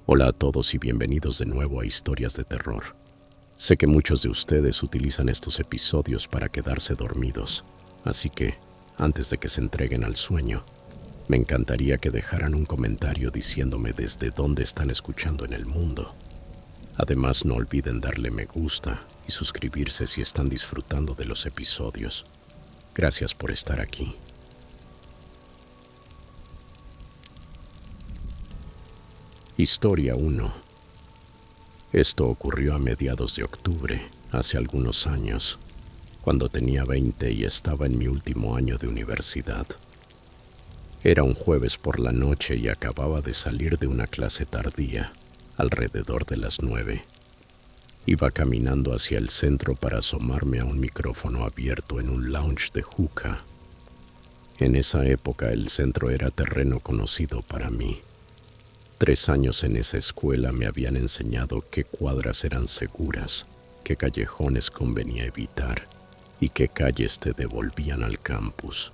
Hola a todos y bienvenidos de nuevo a Historias de Terror. Sé que muchos de ustedes utilizan estos episodios para quedarse dormidos, así que, antes de que se entreguen al sueño, me encantaría que dejaran un comentario diciéndome desde dónde están escuchando en el mundo. Además, no olviden darle me gusta y suscribirse si están disfrutando de los episodios. Gracias por estar aquí. Historia 1. Esto ocurrió a mediados de octubre, hace algunos años, cuando tenía 20 y estaba en mi último año de universidad. Era un jueves por la noche y acababa de salir de una clase tardía, alrededor de las 9. Iba caminando hacia el centro para asomarme a un micrófono abierto en un lounge de hookah. En esa época el centro era terreno conocido para mí. 3 años en esa escuela me habían enseñado qué cuadras eran seguras, qué callejones convenía evitar y qué calles te devolvían al campus.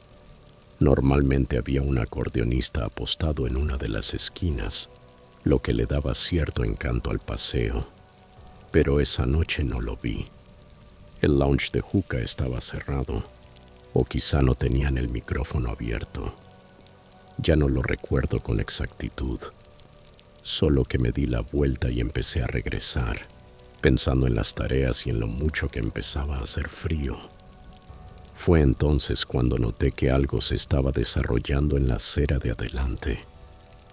Normalmente había un acordeonista apostado en una de las esquinas, lo que le daba cierto encanto al paseo, pero esa noche no lo vi. El lounge de hookah estaba cerrado, o quizá no tenían el micrófono abierto. Ya no lo recuerdo con exactitud. Solo que me di la vuelta y empecé a regresar, pensando en las tareas y en lo mucho que empezaba a hacer frío. Fue entonces cuando noté que algo se estaba desarrollando en la acera de adelante.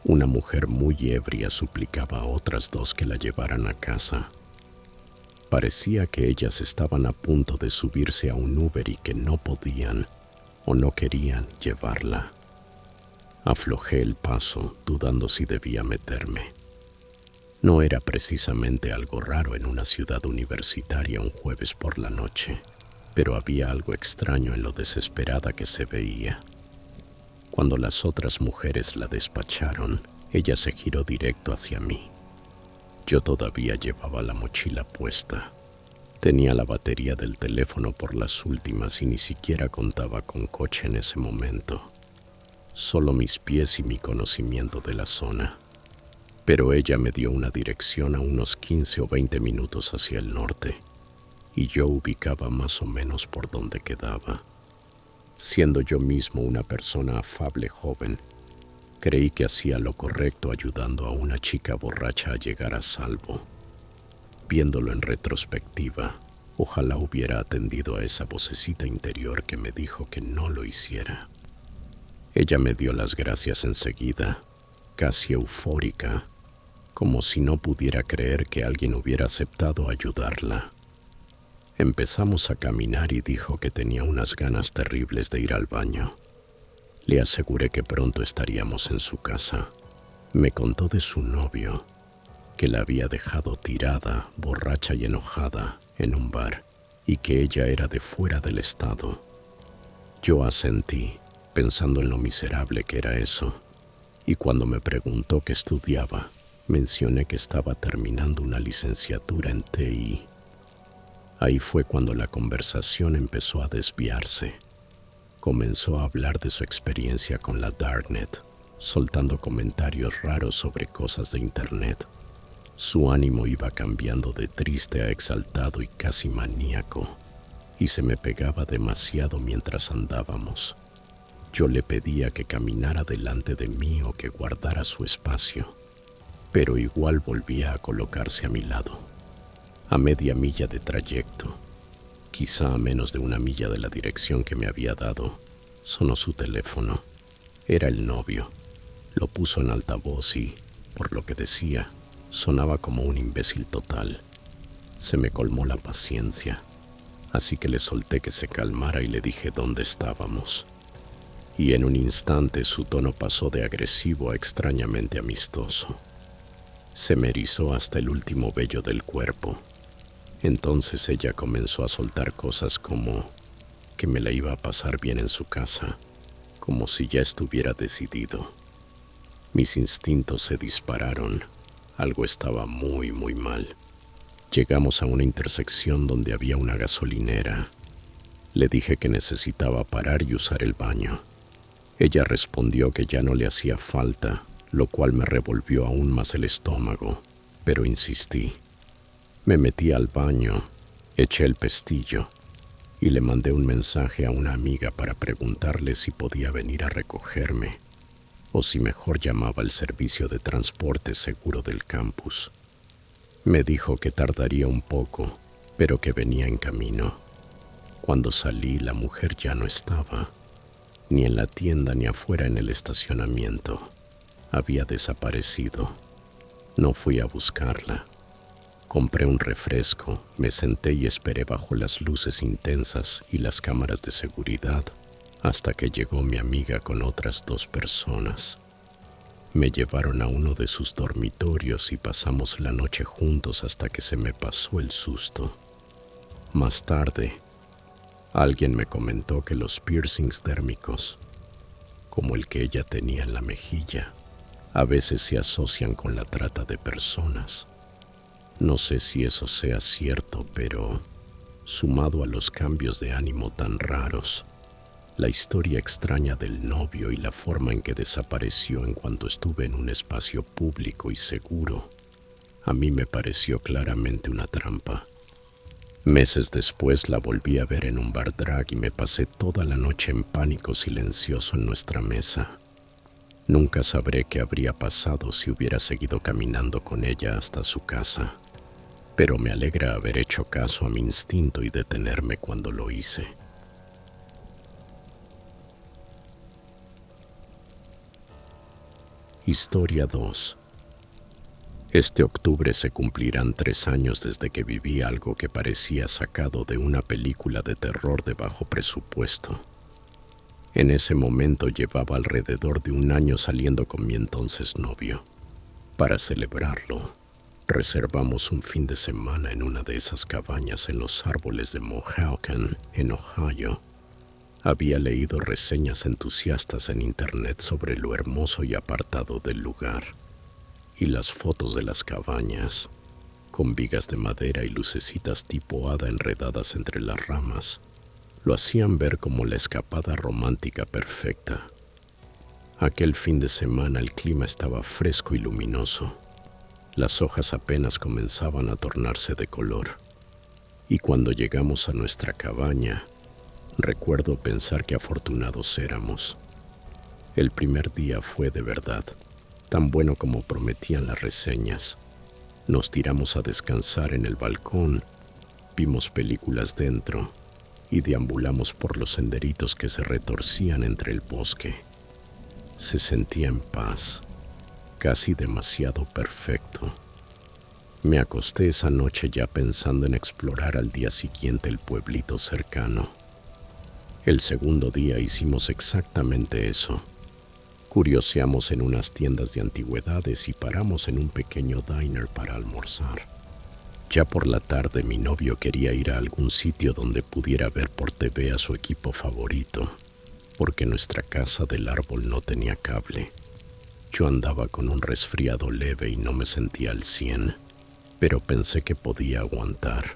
Una mujer muy ebria suplicaba a otras 2 que la llevaran a casa. Parecía que ellas estaban a punto de subirse a un Uber y que no podían o no querían llevarla. Aflojé el paso, dudando si debía meterme. No era precisamente algo raro en una ciudad universitaria un jueves por la noche, pero había algo extraño en lo desesperada que se veía. Cuando las otras mujeres la despacharon, ella se giró directo hacia mí. Yo todavía llevaba la mochila puesta. Tenía la batería del teléfono por las últimas y ni siquiera contaba con coche en ese momento. Solo mis pies y mi conocimiento de la zona. Pero ella me dio una dirección a unos 15 o 20 minutos hacia el norte, y yo ubicaba más o menos por dónde quedaba. Siendo yo mismo una persona afable joven, creí que hacía lo correcto ayudando a una chica borracha a llegar a salvo. Viéndolo en retrospectiva, ojalá hubiera atendido a esa vocecita interior que me dijo que no lo hiciera. Ella me dio las gracias enseguida, casi eufórica, como si no pudiera creer que alguien hubiera aceptado ayudarla. Empezamos a caminar y dijo que tenía unas ganas terribles de ir al baño. Le aseguré que pronto estaríamos en su casa. Me contó de su novio, que la había dejado tirada, borracha y enojada, en un bar, y que ella era de fuera del estado. Yo asentí, pensando en lo miserable que era eso, y cuando me preguntó qué estudiaba, mencioné que estaba terminando una licenciatura en TI. Ahí fue cuando la conversación empezó a desviarse. Comenzó a hablar de su experiencia con la Darknet, soltando comentarios raros sobre cosas de internet. Su ánimo iba cambiando de triste a exaltado y casi maníaco, y se me pegaba demasiado mientras andábamos. Yo le pedía que caminara delante de mí o que guardara su espacio, pero igual volvía a colocarse a mi lado. A media milla de trayecto, quizá a menos de 1 milla de la dirección que me había dado, sonó su teléfono. Era el novio. Lo puso en altavoz y, por lo que decía, sonaba como un imbécil total. Se me colmó la paciencia, así que le solté que se calmara y le dije dónde estábamos. Y en un instante su tono pasó de agresivo a extrañamente amistoso. Se me erizó hasta el último vello del cuerpo. Entonces ella comenzó a soltar cosas como que me la iba a pasar bien en su casa, como si ya estuviera decidido. Mis instintos se dispararon. Algo estaba muy mal. Llegamos a una intersección donde había una gasolinera. Le dije que necesitaba parar y usar el baño. Ella respondió que ya no le hacía falta, lo cual me revolvió aún más el estómago, pero insistí. Me metí al baño, eché el pestillo y le mandé un mensaje a una amiga para preguntarle si podía venir a recogerme o si mejor llamaba al servicio de transporte seguro del campus. Me dijo que tardaría un poco, pero que venía en camino. Cuando salí, la mujer ya no estaba, ni en la tienda ni afuera en el estacionamiento. Había desaparecido. No fui a buscarla. Compré un refresco, me senté y esperé bajo las luces intensas y las cámaras de seguridad hasta que llegó mi amiga con otras 2 personas. Me llevaron a uno de sus dormitorios y pasamos la noche juntos hasta que se me pasó el susto. Más tarde, alguien me comentó que los piercings dérmicos, como el que ella tenía en la mejilla, a veces se asocian con la trata de personas. No sé si eso sea cierto, pero sumado a los cambios de ánimo tan raros, la historia extraña del novio y la forma en que desapareció en cuanto estuve en un espacio público y seguro, a mí me pareció claramente una trampa. Meses después la volví a ver en un bar drag y me pasé toda la noche en pánico silencioso en nuestra mesa. Nunca sabré qué habría pasado si hubiera seguido caminando con ella hasta su casa, pero me alegra haber hecho caso a mi instinto y detenerme cuando lo hice. Historia 2. Este octubre se cumplirán 3 años desde que viví algo que parecía sacado de una película de terror de bajo presupuesto. En ese momento llevaba alrededor de 1 año saliendo con mi entonces novio. Para celebrarlo, reservamos un fin de semana en una de esas cabañas en los árboles de Mohawken, en Ohio. Había leído reseñas entusiastas en internet sobre lo hermoso y apartado del lugar, y las fotos de las cabañas, con vigas de madera y lucecitas tipo hada enredadas entre las ramas, lo hacían ver como la escapada romántica perfecta. Aquel fin de semana el clima estaba fresco y luminoso. Las hojas apenas comenzaban a tornarse de color, y cuando llegamos a nuestra cabaña, recuerdo pensar qué afortunados éramos. El primer día fue de verdad tan bueno como prometían las reseñas. Nos tiramos a descansar en el balcón, vimos películas dentro y deambulamos por los senderitos que se retorcían entre el bosque. Se sentía en paz, casi demasiado perfecto. Me acosté esa noche ya pensando en explorar al día siguiente el pueblito cercano. El segundo día hicimos exactamente eso. Curioseamos en unas tiendas de antigüedades y paramos en un pequeño diner para almorzar. Ya por la tarde mi novio quería ir a algún sitio donde pudiera ver por TV a su equipo favorito, porque nuestra casa del árbol no tenía cable. Yo andaba con un resfriado leve y no me sentía al 100, pero pensé que podía aguantar,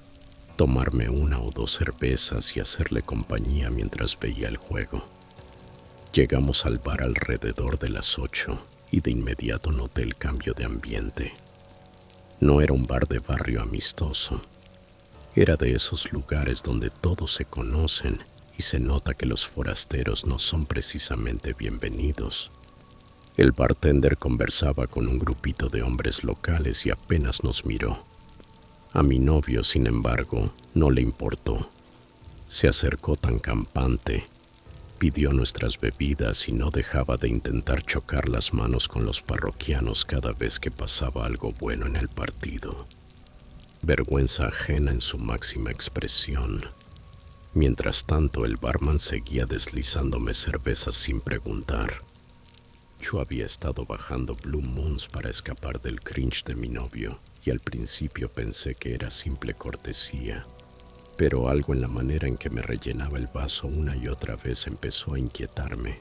tomarme 1 o 2 cervezas y hacerle compañía mientras veía el juego. Llegamos al bar alrededor de las 8 y de inmediato noté el cambio de ambiente. No era un bar de barrio amistoso. Era de esos lugares donde todos se conocen y se nota que los forasteros no son precisamente bienvenidos. El bartender conversaba con un grupito de hombres locales y apenas nos miró. A mi novio, sin embargo, no le importó. Se acercó tan campante, pidió nuestras bebidas y no dejaba de intentar chocar las manos con los parroquianos cada vez que pasaba algo bueno en el partido. Vergüenza ajena en su máxima expresión. Mientras tanto, el barman seguía deslizándome cervezas sin preguntar. Yo había estado bajando Blue Moons para escapar del cringe de mi novio y al principio pensé que era simple cortesía, pero algo en la manera en que me rellenaba el vaso una y otra vez empezó a inquietarme.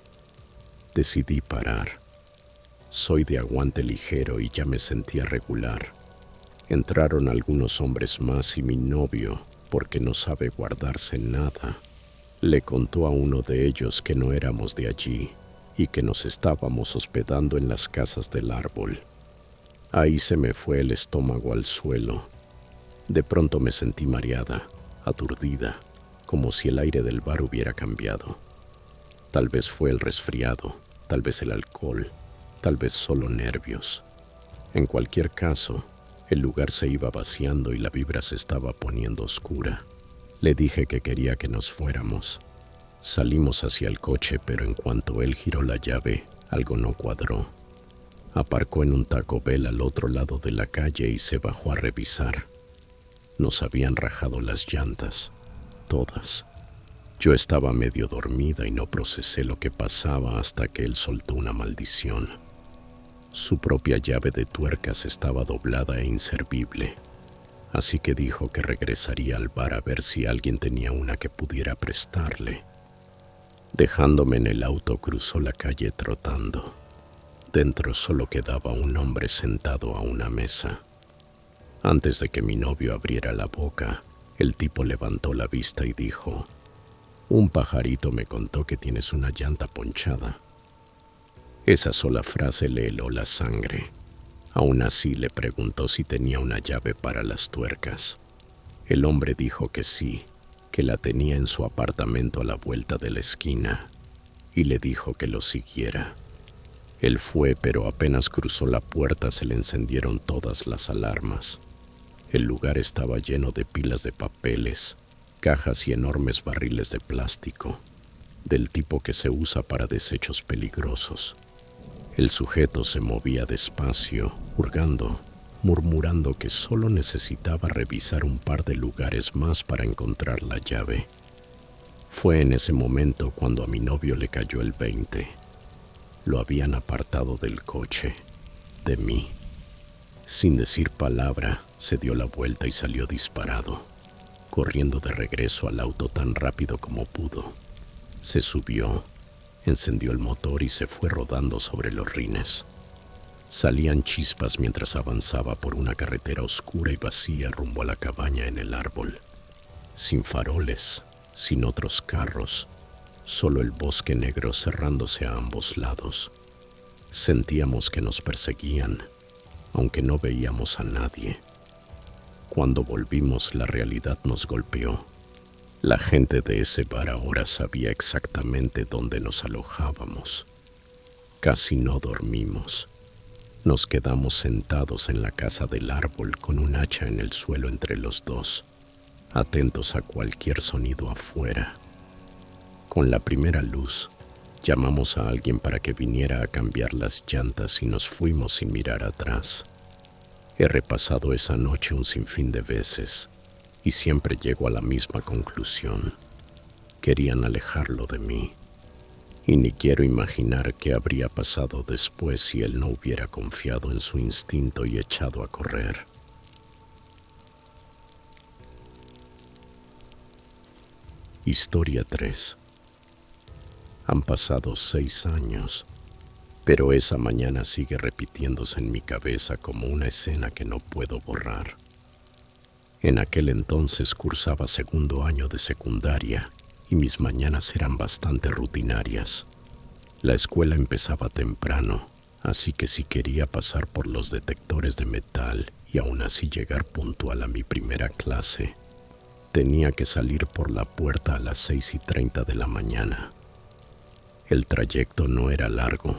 Decidí parar. Soy de aguante ligero y ya me sentía regular. Entraron algunos hombres más y mi novio, porque no sabe guardarse nada, le contó a uno de ellos que no éramos de allí y que nos estábamos hospedando en las casas del árbol. Ahí se me fue el estómago al suelo. De pronto me sentí mareada, aturdida, como si el aire del bar hubiera cambiado. Tal vez fue el resfriado, tal vez el alcohol, tal vez solo nervios. En cualquier caso, el lugar se iba vaciando y la vibra se estaba poniendo oscura. Le dije que quería que nos fuéramos. Salimos hacia el coche, pero en cuanto él giró la llave, algo no cuadró. Aparcó en un Taco Bell al otro lado de la calle y se bajó a revisar. Nos habían rajado las llantas, todas. Yo estaba medio dormida y no procesé lo que pasaba hasta que él soltó una maldición. Su propia llave de tuercas estaba doblada e inservible, así que dijo que regresaría al bar a ver si alguien tenía una que pudiera prestarle. Dejándome en el auto, cruzó la calle trotando. Dentro solo quedaba un hombre sentado a una mesa. Antes de que mi novio abriera la boca, el tipo levantó la vista y dijo: «Un pajarito me contó que tienes una llanta ponchada». Esa sola frase le heló la sangre. Aún así le preguntó si tenía una llave para las tuercas. El hombre dijo que sí, que la tenía en su apartamento a la vuelta de la esquina, y le dijo que lo siguiera. Él fue, pero apenas cruzó la puerta se le encendieron todas las alarmas. El lugar estaba lleno de pilas de papeles, cajas y enormes barriles de plástico, del tipo que se usa para desechos peligrosos. El sujeto se movía despacio, hurgando, murmurando que solo necesitaba revisar un par de lugares más para encontrar la llave. Fue en ese momento cuando a mi novio le cayó el 20. Lo habían apartado del coche, de mí. Sin decir palabra, se dio la vuelta y salió disparado, corriendo de regreso al auto tan rápido como pudo. Se subió, encendió el motor y se fue rodando sobre los rines. Salían chispas mientras avanzaba por una carretera oscura y vacía rumbo a la cabaña en el árbol. Sin faroles, sin otros carros, solo el bosque negro cerrándose a ambos lados. Sentíamos que nos perseguían, aunque no veíamos a nadie. Cuando volvimos, la realidad nos golpeó. La gente de ese bar ahora sabía exactamente dónde nos alojábamos. Casi no dormimos. Nos quedamos sentados en la casa del árbol con un hacha en el suelo entre los dos, atentos a cualquier sonido afuera. Con la primera luz, llamamos a alguien para que viniera a cambiar las llantas y nos fuimos sin mirar atrás. He repasado esa noche un sinfín de veces y siempre llego a la misma conclusión. Querían alejarlo de mí. Y ni quiero imaginar qué habría pasado después si él no hubiera confiado en su instinto y echado a correr. Historia 3. Han pasado 6 años, pero esa mañana sigue repitiéndose en mi cabeza como una escena que no puedo borrar. En aquel entonces cursaba segundo año de secundaria y mis mañanas eran bastante rutinarias. La escuela empezaba temprano, así que si quería pasar por los detectores de metal y aún así llegar puntual a mi primera clase, tenía que salir por la puerta a las 6:30 de la mañana. El trayecto no era largo,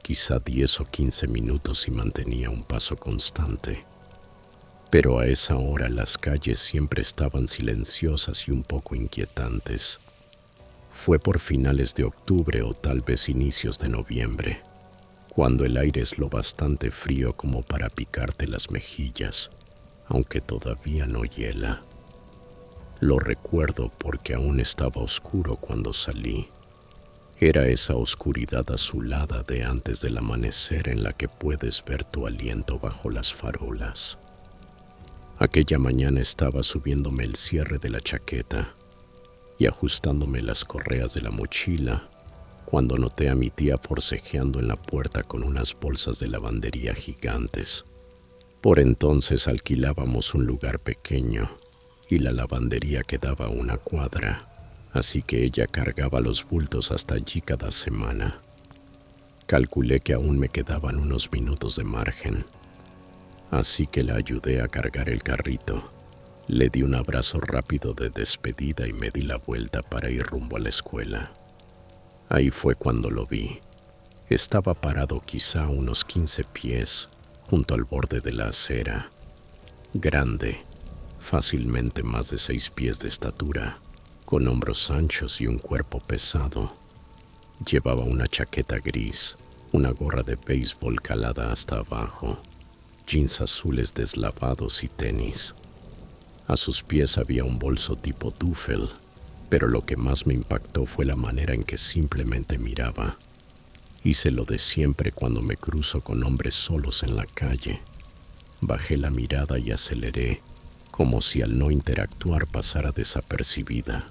quizá 10 o 15 minutos si mantenía un paso constante. Pero a esa hora las calles siempre estaban silenciosas y un poco inquietantes. Fue por finales de octubre o tal vez inicios de noviembre, cuando el aire es lo bastante frío como para picarte las mejillas, aunque todavía no hiela. Lo recuerdo porque aún estaba oscuro cuando salí. Era esa oscuridad azulada de antes del amanecer en la que puedes ver tu aliento bajo las farolas. Aquella mañana estaba subiéndome el cierre de la chaqueta y ajustándome las correas de la mochila cuando noté a mi tía forcejeando en la puerta con unas bolsas de lavandería gigantes. Por entonces alquilábamos un lugar pequeño y la lavandería quedaba a una cuadra, así que ella cargaba los bultos hasta allí cada semana. Calculé que aún me quedaban unos minutos de margen, así que la ayudé a cargar el carrito. Le di un abrazo rápido de despedida y me di la vuelta para ir rumbo a la escuela. Ahí fue cuando lo vi. Estaba parado quizá a unos 15 pies, junto al borde de la acera. Grande, fácilmente más de 6 pies de estatura, con hombros anchos y un cuerpo pesado. Llevaba una chaqueta gris, una gorra de béisbol calada hasta abajo, jeans azules deslavados y tenis. A sus pies había un bolso tipo duffel, pero lo que más me impactó fue la manera en que simplemente miraba. Hice lo de siempre cuando me cruzo con hombres solos en la calle. Bajé la mirada y aceleré, como si al no interactuar pasara desapercibida.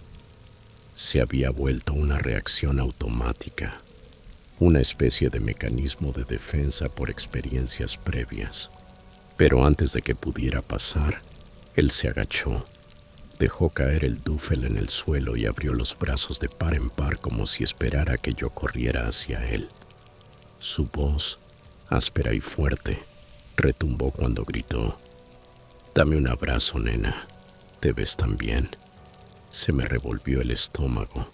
Se había vuelto una reacción automática, una especie de mecanismo de defensa por experiencias previas. Pero antes de que pudiera pasar, él se agachó, dejó caer el duffel en el suelo y abrió los brazos de par en par como si esperara que yo corriera hacia él. Su voz, áspera y fuerte, retumbó cuando gritó: «Dame un abrazo, nena. ¿Te ves tan bien?». Se me revolvió el estómago.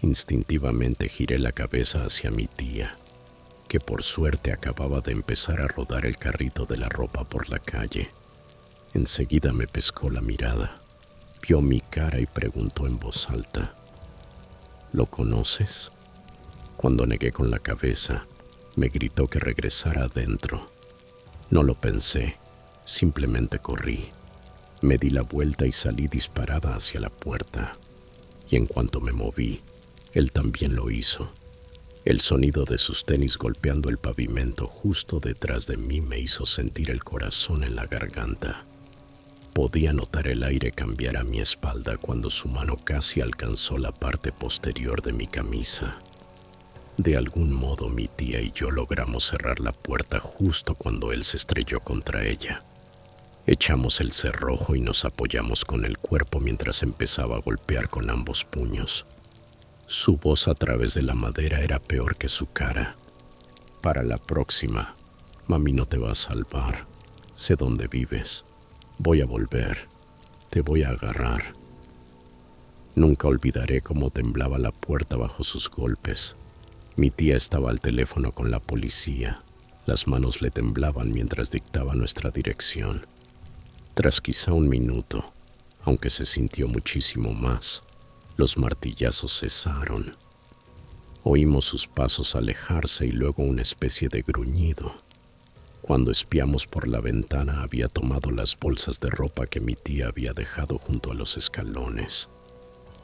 Instintivamente giré la cabeza hacia mi tía, que por suerte acababa de empezar a rodar el carrito de la ropa por la calle. Enseguida me pescó la mirada, vio mi cara y preguntó en voz alta: «¿Lo conoces?». Cuando negué con la cabeza, me gritó que regresara adentro. No lo pensé, simplemente corrí. Me di la vuelta y salí disparada hacia la puerta. Y en cuanto me moví, él también lo hizo. El sonido de sus tenis golpeando el pavimento justo detrás de mí me hizo sentir el corazón en la garganta. Podía notar el aire cambiar a mi espalda cuando su mano casi alcanzó la parte posterior de mi camisa. De algún modo mi tía y yo logramos cerrar la puerta justo cuando él se estrelló contra ella. Echamos el cerrojo y nos apoyamos con el cuerpo mientras empezaba a golpear con ambos puños. Su voz a través de la madera era peor que su cara. «Para la próxima, mami no te va a salvar. Sé dónde vives. Voy a volver. Te voy a agarrar». Nunca olvidaré cómo temblaba la puerta bajo sus golpes. Mi tía estaba al teléfono con la policía. Las manos le temblaban mientras dictaba nuestra dirección. Tras quizá un minuto, aunque se sintió muchísimo más, los martillazos cesaron. Oímos sus pasos alejarse y luego una especie de gruñido. Cuando espiamos por la ventana, había tomado las bolsas de ropa que mi tía había dejado junto a los escalones.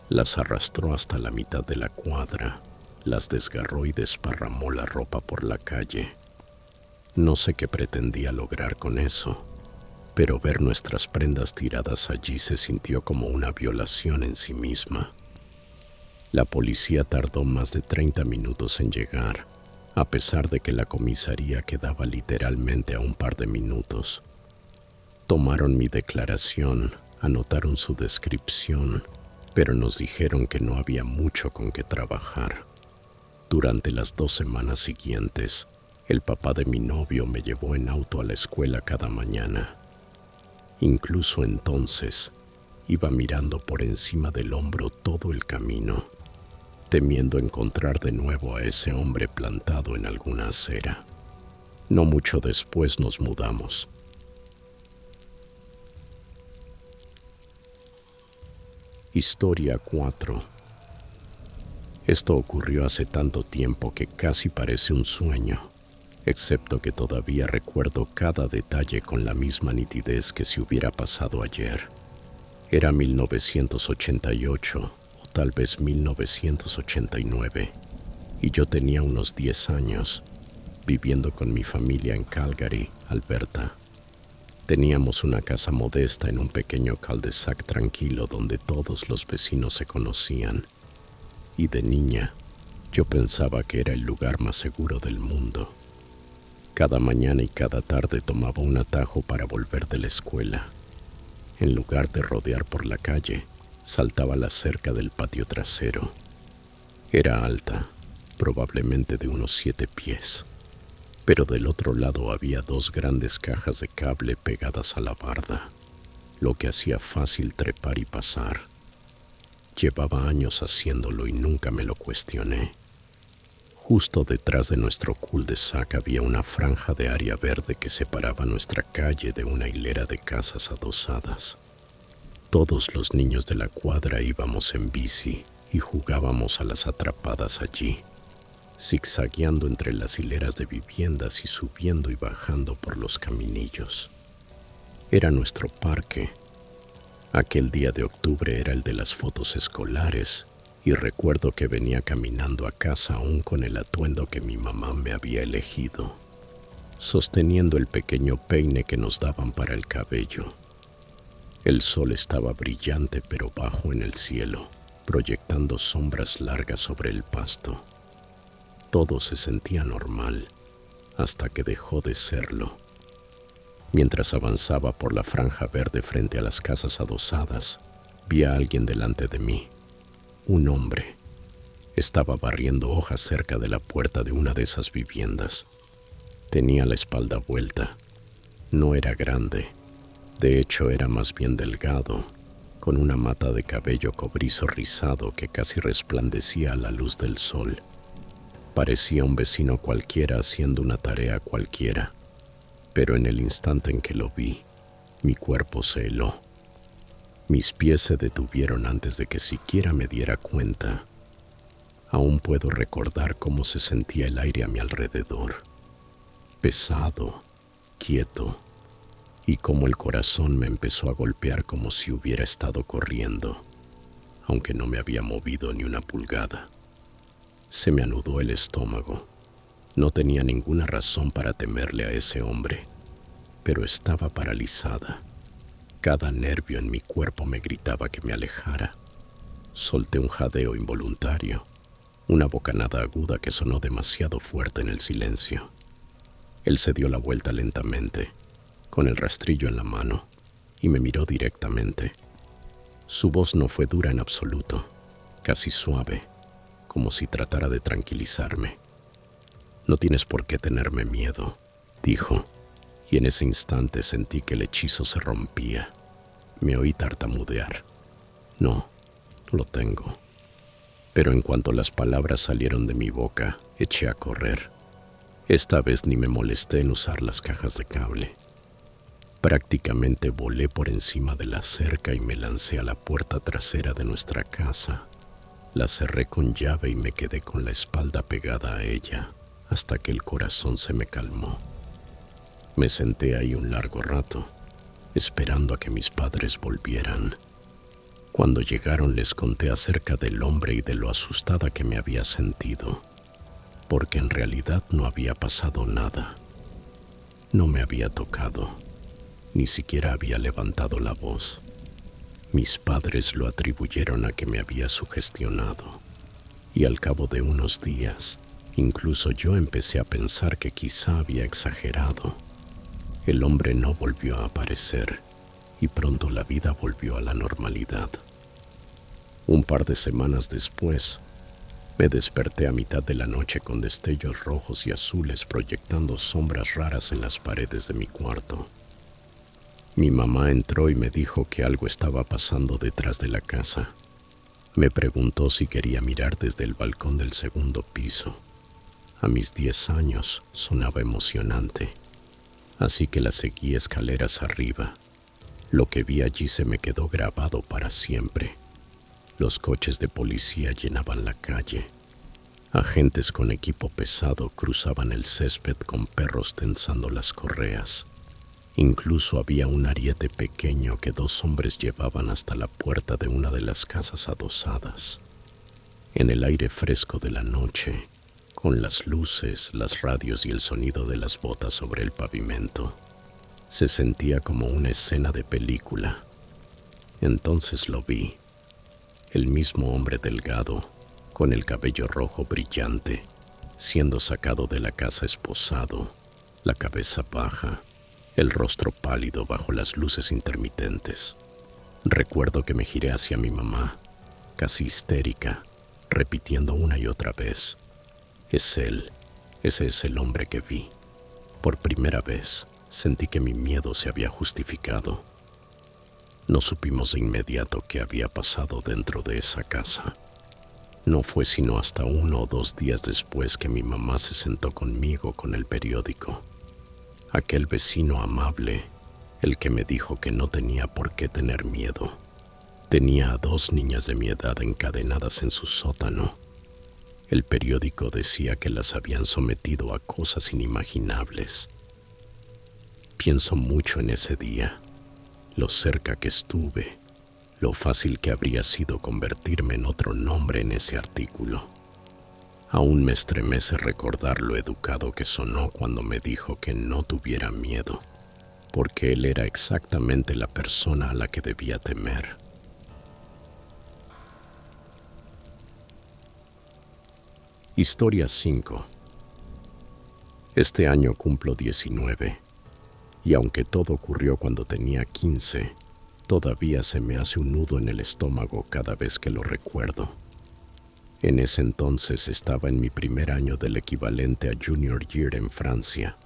Las arrastró hasta la mitad de la cuadra, las desgarró y desparramó la ropa por la calle. No sé qué pretendía lograr con eso, pero ver nuestras prendas tiradas allí se sintió como una violación en sí misma. La policía tardó más de 30 minutos en llegar, a pesar de que la comisaría quedaba literalmente a un par de minutos. Tomaron mi declaración, anotaron su descripción, pero nos dijeron que no había mucho con qué trabajar. Durante las 2 semanas siguientes, el papá de mi novio me llevó en auto a la escuela cada mañana. Incluso entonces, iba mirando por encima del hombro todo el camino, temiendo encontrar de nuevo a ese hombre plantado en alguna acera. No mucho después nos mudamos. Historia 4. Esto ocurrió hace tanto tiempo que casi parece un sueño, excepto que todavía recuerdo cada detalle con la misma nitidez que si hubiera pasado ayer. Era 1988 o tal vez 1989, y yo tenía unos 10 años, viviendo con mi familia en Calgary, Alberta. Teníamos una casa modesta en un pequeño cul-de-sac tranquilo donde todos los vecinos se conocían, y de niña yo pensaba que era el lugar más seguro del mundo. Cada mañana y cada tarde tomaba un atajo para volver de la escuela. En lugar de rodear por la calle, saltaba la cerca del patio trasero. Era alta, probablemente de unos 7 pies. Pero del otro lado había 2 grandes cajas de cable pegadas a la barda, lo que hacía fácil trepar y pasar. Llevaba años haciéndolo y nunca me lo cuestioné. Justo detrás de nuestro cul-de-sac había una franja de área verde que separaba nuestra calle de una hilera de casas adosadas. Todos los niños de la cuadra íbamos en bici y jugábamos a las atrapadas allí, zigzagueando entre las hileras de viviendas y subiendo y bajando por los caminillos. Era nuestro parque. Aquel día de octubre era el de las fotos escolares y recuerdo que venía caminando a casa aún con el atuendo que mi mamá me había elegido, sosteniendo el pequeño peine que nos daban para el cabello. El sol estaba brillante pero bajo en el cielo, proyectando sombras largas sobre el pasto. Todo se sentía normal, hasta que dejó de serlo. Mientras avanzaba por la franja verde frente a las casas adosadas, vi a alguien delante de mí. Un hombre. Estaba barriendo hojas cerca de la puerta de una de esas viviendas. Tenía la espalda vuelta. No era grande. De hecho, era más bien delgado, con una mata de cabello cobrizo rizado que casi resplandecía a la luz del sol. Parecía un vecino cualquiera haciendo una tarea cualquiera, pero en el instante en que lo vi, mi cuerpo se heló. Mis pies se detuvieron antes de que siquiera me diera cuenta. Aún puedo recordar cómo se sentía el aire a mi alrededor, pesado, quieto, y cómo el corazón me empezó a golpear como si hubiera estado corriendo, aunque no me había movido ni una pulgada. Se me anudó el estómago. No tenía ninguna razón para temerle a ese hombre, pero estaba paralizada. Cada nervio en mi cuerpo me gritaba que me alejara. Solté un jadeo involuntario, una bocanada aguda que sonó demasiado fuerte en el silencio. Él se dio la vuelta lentamente, con el rastrillo en la mano, y me miró directamente. Su voz no fue dura en absoluto, casi suave, como si tratara de tranquilizarme. «No tienes por qué tenerme miedo», dijo, y en ese instante sentí que el hechizo se rompía. Me oí tartamudear. «No, no lo tengo». Pero en cuanto las palabras salieron de mi boca, eché a correr. Esta vez ni me molesté en usar las cajas de cable. Prácticamente volé por encima de la cerca y me lancé a la puerta trasera de nuestra casa. La cerré con llave y me quedé con la espalda pegada a ella hasta que el corazón se me calmó. Me senté ahí un largo rato, esperando a que mis padres volvieran. Cuando llegaron les conté acerca del hombre y de lo asustada que me había sentido, porque en realidad no había pasado nada. No me había tocado, ni siquiera había levantado la voz. Mis padres lo atribuyeron a que me había sugestionado, y al cabo de unos días, incluso yo empecé a pensar que quizá había exagerado. El hombre no volvió a aparecer, y pronto la vida volvió a la normalidad. Un par de semanas después, me desperté a mitad de la noche con destellos rojos y azules proyectando sombras raras en las paredes de mi cuarto. Mi mamá entró y me dijo que algo estaba pasando detrás de la casa. Me preguntó si quería mirar desde el balcón del segundo piso. A mis 10 años sonaba emocionante, así que la seguí escaleras arriba. Lo que vi allí se me quedó grabado para siempre. Los coches de policía llenaban la calle. Agentes con equipo pesado cruzaban el césped con perros tensando las correas. Incluso había un ariete pequeño que 2 hombres llevaban hasta la puerta de una de las casas adosadas. En el aire fresco de la noche, con las luces, las radios y el sonido de las botas sobre el pavimento, se sentía como una escena de película. Entonces lo vi. El mismo hombre delgado, con el cabello rojo brillante, siendo sacado de la casa esposado, la cabeza baja, el rostro pálido bajo las luces intermitentes. Recuerdo que me giré hacia mi mamá, casi histérica, repitiendo una y otra vez: Es él. Ese es el hombre que vi. Por primera vez sentí que mi miedo se había justificado. No supimos de inmediato qué había pasado dentro de esa casa. No fue sino hasta 1 o 2 días después que mi mamá se sentó conmigo con el periódico. Aquel vecino amable, el que me dijo que no tenía por qué tener miedo. Tenía a 2 niñas de mi edad encadenadas en su sótano. El periódico decía que las habían sometido a cosas inimaginables. Pienso mucho en ese día, lo cerca que estuve, lo fácil que habría sido convertirme en otro nombre en ese artículo. Aún me estremece recordar lo educado que sonó cuando me dijo que no tuviera miedo, porque él era exactamente la persona a la que debía temer. Historia 5. Este año cumplo 19, y aunque todo ocurrió cuando tenía 15, todavía se me hace un nudo en el estómago cada vez que lo recuerdo. En ese entonces estaba en mi primer año del equivalente a Junior Year en Francia,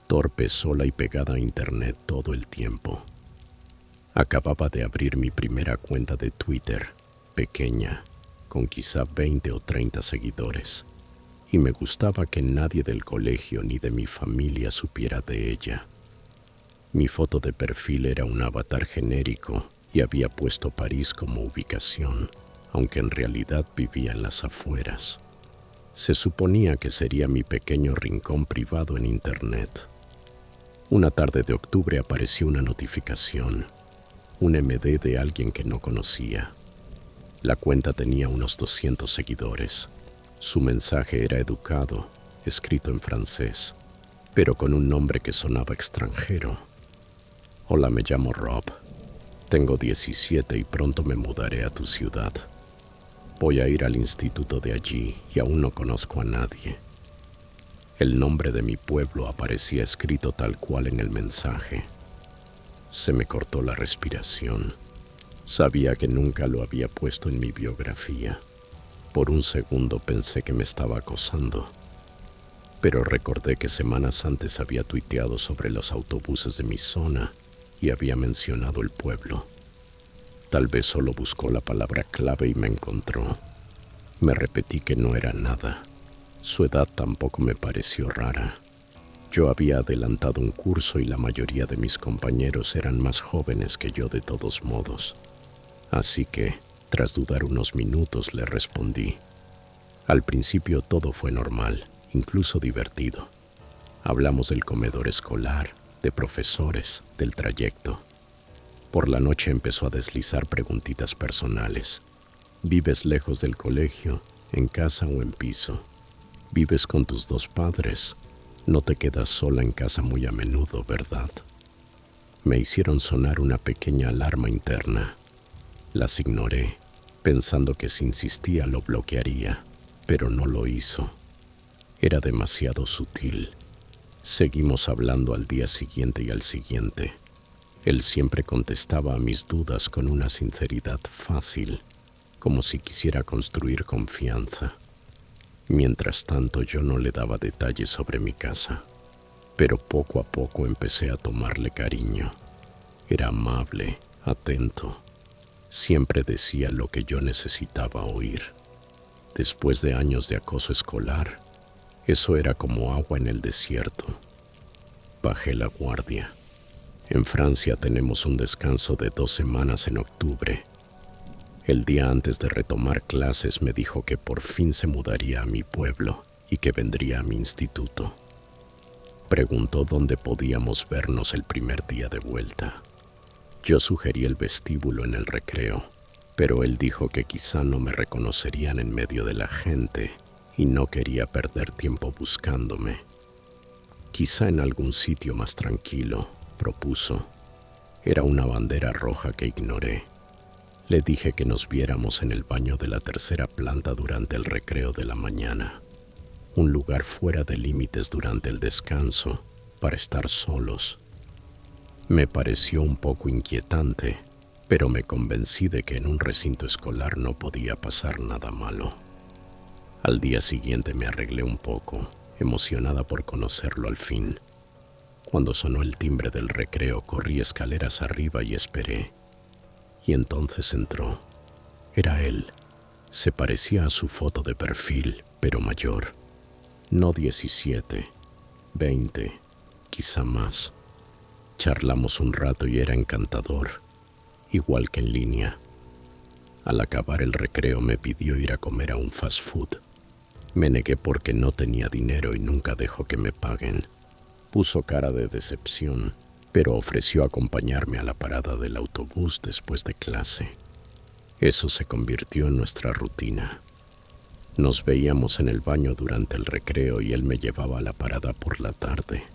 torpe, sola y pegada a internet todo el tiempo. Acababa de abrir mi primera cuenta de Twitter, pequeña, con quizá 20 o 30 seguidores, y me gustaba que nadie del colegio ni de mi familia supiera de ella. Mi foto de perfil era un avatar genérico y había puesto París como ubicación, aunque en realidad vivía en las afueras. Se suponía que sería mi pequeño rincón privado en internet. Una tarde de octubre apareció una notificación, un MD de alguien que no conocía. La cuenta tenía unos 200 seguidores. Su mensaje era educado, escrito en francés, pero con un nombre que sonaba extranjero. Hola, me llamo Rob. Tengo 17 y pronto me mudaré a tu ciudad. Voy a ir al instituto de allí y aún no conozco a nadie. El nombre de mi pueblo aparecía escrito tal cual en el mensaje. Se me cortó la respiración. Sabía que nunca lo había puesto en mi biografía. Por un segundo pensé que me estaba acosando, pero recordé que semanas antes había tuiteado sobre los autobuses de mi zona y había mencionado el pueblo. Tal vez solo buscó la palabra clave y me encontró. Me repetí que no era nada. Su edad tampoco me pareció rara. Yo había adelantado un curso y la mayoría de mis compañeros eran más jóvenes que yo de todos modos. Así que, tras dudar unos minutos, le respondí. Al principio todo fue normal, incluso divertido. Hablamos del comedor escolar, de profesores, del trayecto. Por la noche empezó a deslizar preguntitas personales. ¿Vives lejos del colegio, en casa o en piso? ¿Vives con tus 2 padres? No te quedas sola en casa muy a menudo, ¿verdad? Me hicieron sonar una pequeña alarma interna. Las ignoré, pensando que si insistía lo bloquearía, pero no lo hizo. Era demasiado sutil. Seguimos hablando al día siguiente y al siguiente. Él siempre contestaba a mis dudas con una sinceridad fácil, como si quisiera construir confianza. Mientras tanto, yo no le daba detalles sobre mi casa, pero poco a poco empecé a tomarle cariño. Era amable, atento. Siempre decía lo que yo necesitaba oír. Después de años de acoso escolar, eso era como agua en el desierto. Bajé la guardia. En Francia tenemos un descanso de 2 semanas en octubre. El día antes de retomar clases me dijo que por fin se mudaría a mi pueblo y que vendría a mi instituto. Preguntó dónde podíamos vernos el primer día de vuelta. Yo sugerí el vestíbulo en el recreo, pero él dijo que quizá no me reconocerían en medio de la gente y no quería perder tiempo buscándome. Quizá en algún sitio más tranquilo, propuso. Era una bandera roja que ignoré. Le dije que nos viéramos en el baño de la 3ª planta durante el recreo de la mañana, un lugar fuera de límites durante el descanso, para estar solos. Me pareció un poco inquietante, pero me convencí de que en un recinto escolar no podía pasar nada malo. Al día siguiente me arreglé un poco, emocionada por conocerlo al fin. Cuando sonó el timbre del recreo, corrí escaleras arriba y esperé. Y entonces entró. Era él. Se parecía a su foto de perfil, pero mayor. No 17, 20, quizá más. Charlamos un rato y era encantador, igual que en línea. Al acabar el recreo me pidió ir a comer a un fast food. Me negué porque no tenía dinero y nunca dejó que me paguen. Puso cara de decepción, pero ofreció acompañarme a la parada del autobús después de clase. Eso se convirtió en nuestra rutina. Nos veíamos en el baño durante el recreo y él me llevaba a la parada por la tarde.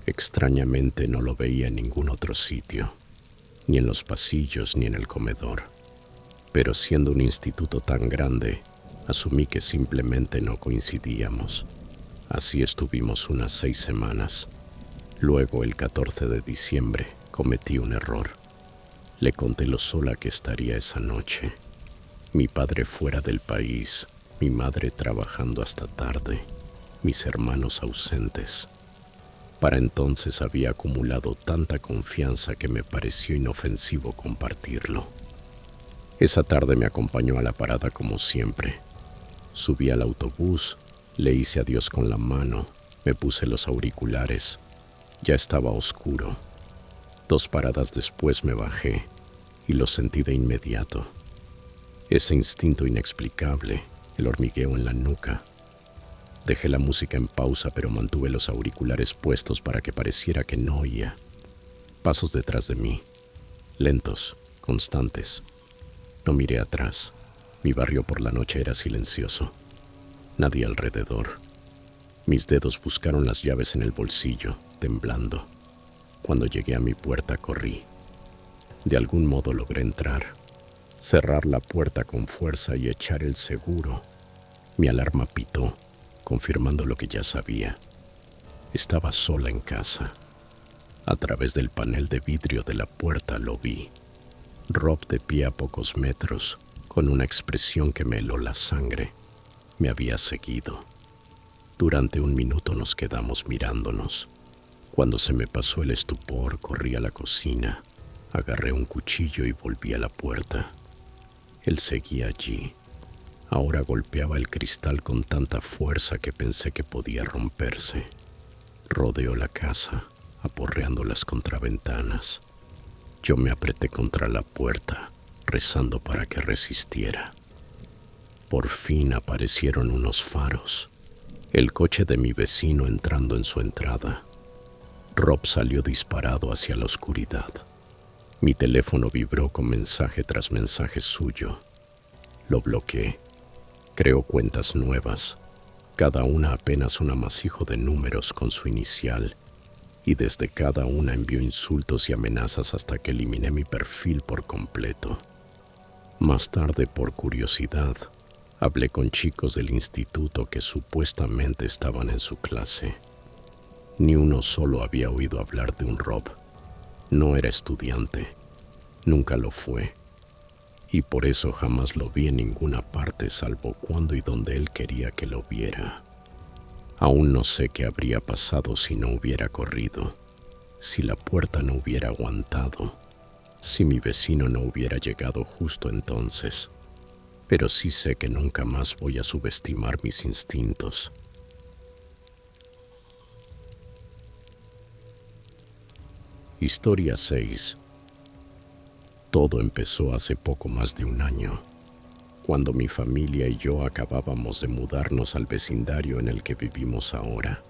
Extrañamente no lo veía en ningún otro sitio, ni en los pasillos ni en el comedor. Pero siendo un instituto tan grande, asumí que simplemente no coincidíamos. Así estuvimos unas 6 semanas. Luego, el 14 de diciembre, cometí un error. Le conté lo sola que estaría esa noche. Mi padre fuera del país, mi madre trabajando hasta tarde, mis hermanos ausentes. Para entonces había acumulado tanta confianza que me pareció inofensivo compartirlo. Esa tarde me acompañó a la parada como siempre. Subí al autobús, le hice adiós con la mano, me puse los auriculares. Ya estaba oscuro. 2 paradas después me bajé y lo sentí de inmediato. Ese instinto inexplicable, el hormigueo en la nuca. Dejé la música en pausa, pero mantuve los auriculares puestos para que pareciera que no oía. Pasos detrás de mí, lentos, constantes. No miré atrás. Mi barrio por la noche era silencioso. Nadie alrededor. Mis dedos buscaron las llaves en el bolsillo, temblando. Cuando llegué a mi puerta, corrí. De algún modo logré entrar, cerrar la puerta con fuerza y echar el seguro. Mi alarma pitó, confirmando lo que ya sabía. Estaba sola en casa. A través del panel de vidrio de la puerta lo vi. Rob de pie a pocos metros, con una expresión que me heló la sangre. Me había seguido. Durante 1 minuto nos quedamos mirándonos. Cuando se me pasó el estupor, corrí a la cocina, agarré un cuchillo y volví a la puerta. Él seguía allí. Ahora golpeaba el cristal con tanta fuerza que pensé que podía romperse. Rodeó la casa, aporreando las contraventanas. Yo me apreté contra la puerta, rezando para que resistiera. Por fin aparecieron unos faros. El coche de mi vecino entrando en su entrada. Rob salió disparado hacia la oscuridad. Mi teléfono vibró con mensaje tras mensaje suyo. Lo bloqueé. Creó cuentas nuevas, cada una apenas un amasijo de números con su inicial, y desde cada una envió insultos y amenazas hasta que eliminé mi perfil por completo. Más tarde, por curiosidad, hablé con chicos del instituto que supuestamente estaban en su clase. Ni uno solo había oído hablar de un Rob. No era estudiante, nunca lo fue, y por eso jamás lo vi en ninguna parte salvo cuando y donde él quería que lo viera. Aún no sé qué habría pasado si no hubiera corrido, si la puerta no hubiera aguantado, si mi vecino no hubiera llegado justo entonces, pero sí sé que nunca más voy a subestimar mis instintos. Historia 6. Todo empezó hace poco más de 1 año, cuando mi familia y yo acabábamos de mudarnos al vecindario en el que vivimos ahora.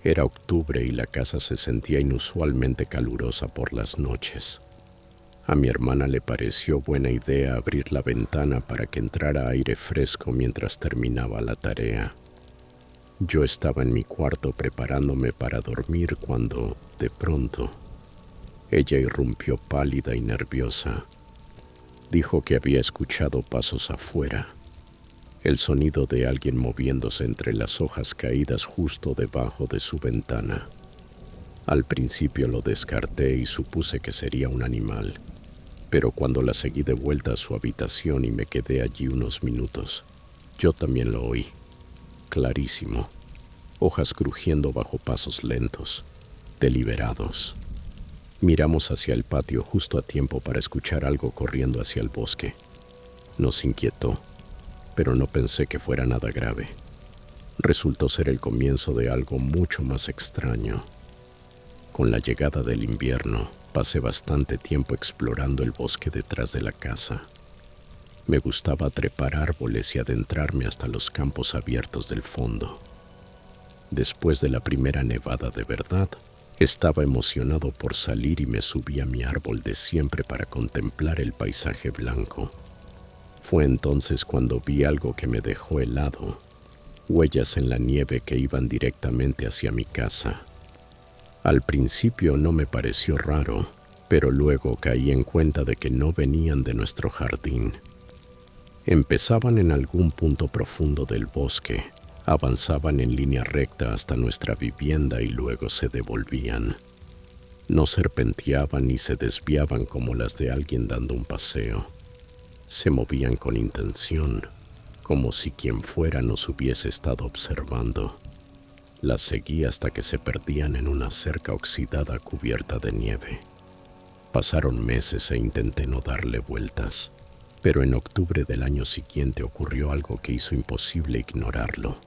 Era octubre y la casa se sentía inusualmente calurosa por las noches. A mi hermana le pareció buena idea abrir la ventana para que entrara aire fresco mientras terminaba la tarea. Yo estaba en mi cuarto preparándome para dormir cuando, de pronto, ella irrumpió pálida y nerviosa. Dijo que había escuchado pasos afuera, el sonido de alguien moviéndose entre las hojas caídas justo debajo de su ventana. Al principio lo descarté y supuse que sería un animal, pero cuando la seguí de vuelta a su habitación y me quedé allí unos minutos, Yo también lo oí, clarísimo, hojas crujiendo bajo pasos lentos, deliberados. Miramos hacia el patio justo a tiempo para escuchar algo corriendo hacia el bosque. Nos inquietó, pero no pensé que fuera nada grave. Resultó ser el comienzo de algo mucho más extraño. Con la llegada del invierno, pasé bastante tiempo explorando el bosque detrás de la casa. Me gustaba trepar árboles y adentrarme hasta los campos abiertos del fondo. Después de la primera nevada de verdad, estaba emocionado por salir y me subí a mi árbol de siempre para contemplar el paisaje blanco. Fue entonces cuando vi algo que me dejó helado, huellas en la nieve que iban directamente hacia mi casa. Al principio no me pareció raro, pero luego caí en cuenta de que no venían de nuestro jardín. Empezaban en algún punto profundo del bosque, avanzaban en línea recta hasta nuestra vivienda y luego se devolvían. No serpenteaban ni se desviaban como las de alguien dando un paseo. Se movían con intención, como si quien fuera nos hubiese estado observando. Las seguí hasta que se perdían en una cerca oxidada cubierta de nieve. Pasaron meses e intenté no darle vueltas, pero en octubre del año siguiente ocurrió algo que hizo imposible ignorarlo.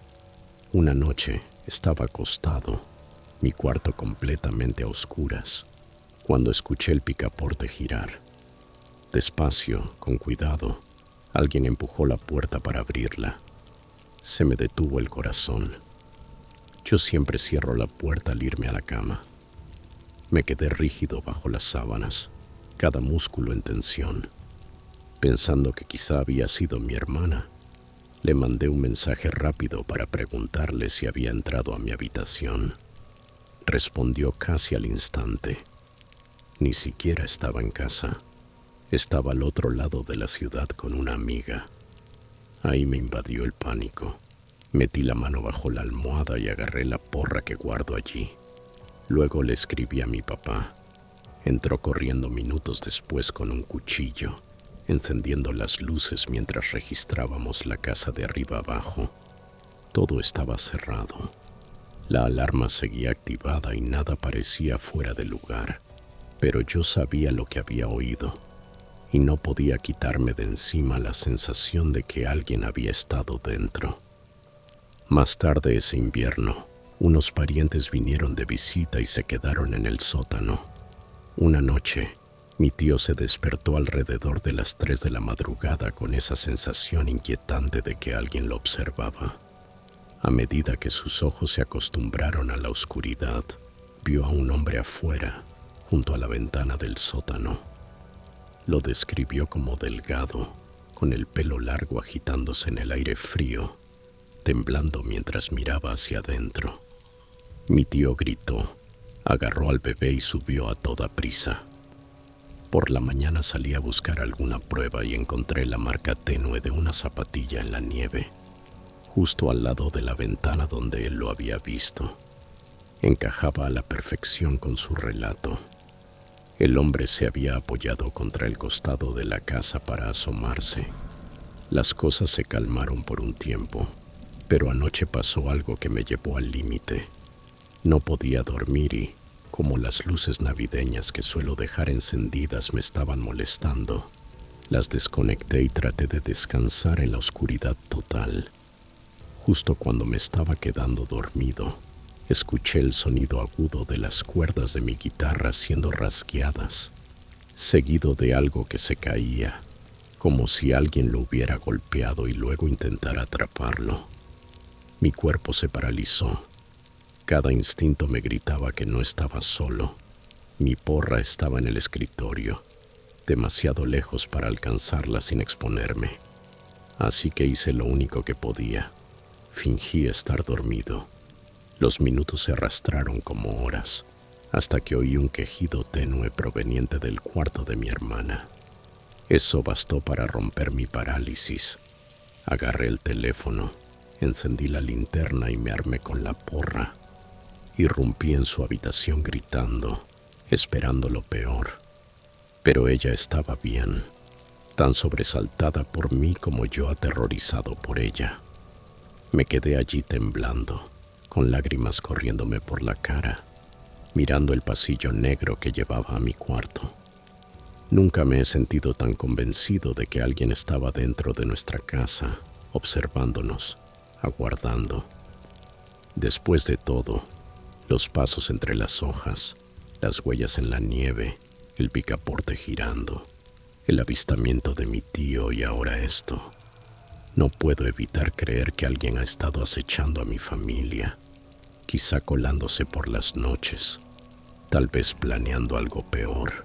Una noche estaba acostado, mi cuarto completamente a oscuras, cuando escuché el picaporte girar. Despacio, con cuidado, alguien empujó la puerta para abrirla. Se me detuvo el corazón. Yo siempre cierro la puerta al irme a la cama. Me quedé rígido bajo las sábanas, cada músculo en tensión. Pensando que quizá había sido mi hermana, le mandé un mensaje rápido para preguntarle si había entrado a mi habitación. Respondió casi al instante. Ni siquiera estaba en casa. Estaba al otro lado de la ciudad con una amiga. Ahí me invadió el pánico. Metí la mano bajo la almohada y agarré la porra que guardo allí. Luego le escribí a mi papá. Entró corriendo minutos después con un cuchillo, encendiendo las luces mientras registrábamos la casa de arriba abajo. Todo estaba cerrado. La alarma seguía activada y nada parecía fuera de lugar, pero yo sabía lo que había oído y no podía quitarme de encima la sensación de que alguien había estado dentro. Más tarde ese invierno, unos parientes vinieron de visita y se quedaron en el sótano. Una noche, mi tío se despertó alrededor de las 3 de la madrugada con esa sensación inquietante de que alguien lo observaba. A medida que sus ojos se acostumbraron a la oscuridad, vio a un hombre afuera, junto a la ventana del sótano. Lo describió como delgado, con el pelo largo agitándose en el aire frío, temblando mientras miraba hacia adentro. Mi tío gritó, agarró al bebé y subió a toda prisa. Por la mañana salí a buscar alguna prueba y encontré la marca tenue de una zapatilla en la nieve, justo al lado de la ventana donde él lo había visto. Encajaba a la perfección con su relato. El hombre se había apoyado contra el costado de la casa para asomarse. Las cosas se calmaron por un tiempo, pero anoche pasó algo que me llevó al límite. No podía dormir y, como las luces navideñas que suelo dejar encendidas me estaban molestando, las desconecté y traté de descansar en la oscuridad total. Justo cuando me estaba quedando dormido, escuché el sonido agudo de las cuerdas de mi guitarra siendo rasgueadas, seguido de algo que se caía, como si alguien lo hubiera golpeado y luego intentara atraparlo. Mi cuerpo se paralizó. Cada instinto me gritaba que no estaba solo. Mi porra estaba en el escritorio, demasiado lejos para alcanzarla sin exponerme. Así que hice lo único que podía. Fingí estar dormido. Los minutos se arrastraron como horas, hasta que oí un quejido tenue proveniente del cuarto de mi hermana. Eso bastó para romper mi parálisis. Agarré el teléfono, encendí la linterna y me armé con la porra. Irrumpí en su habitación gritando, esperando lo peor. Pero ella estaba bien. tan sobresaltada por mí como yo aterrorizado por ella. Me quedé allí temblando, con lágrimas corriéndome por la cara, mirando el pasillo negro que llevaba a mi cuarto. Nunca me he sentido tan convencido de que alguien estaba dentro de nuestra casa, observándonos, aguardando. Después de todo, los pasos entre las hojas, las huellas en la nieve, el picaporte girando, el avistamiento de mi tío y ahora esto. No puedo evitar creer que alguien ha estado acechando a mi familia, quizá colándose por las noches, tal vez planeando algo peor.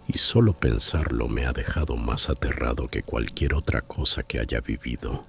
Y solo pensarlo me ha dejado más aterrado que cualquier otra cosa que haya vivido.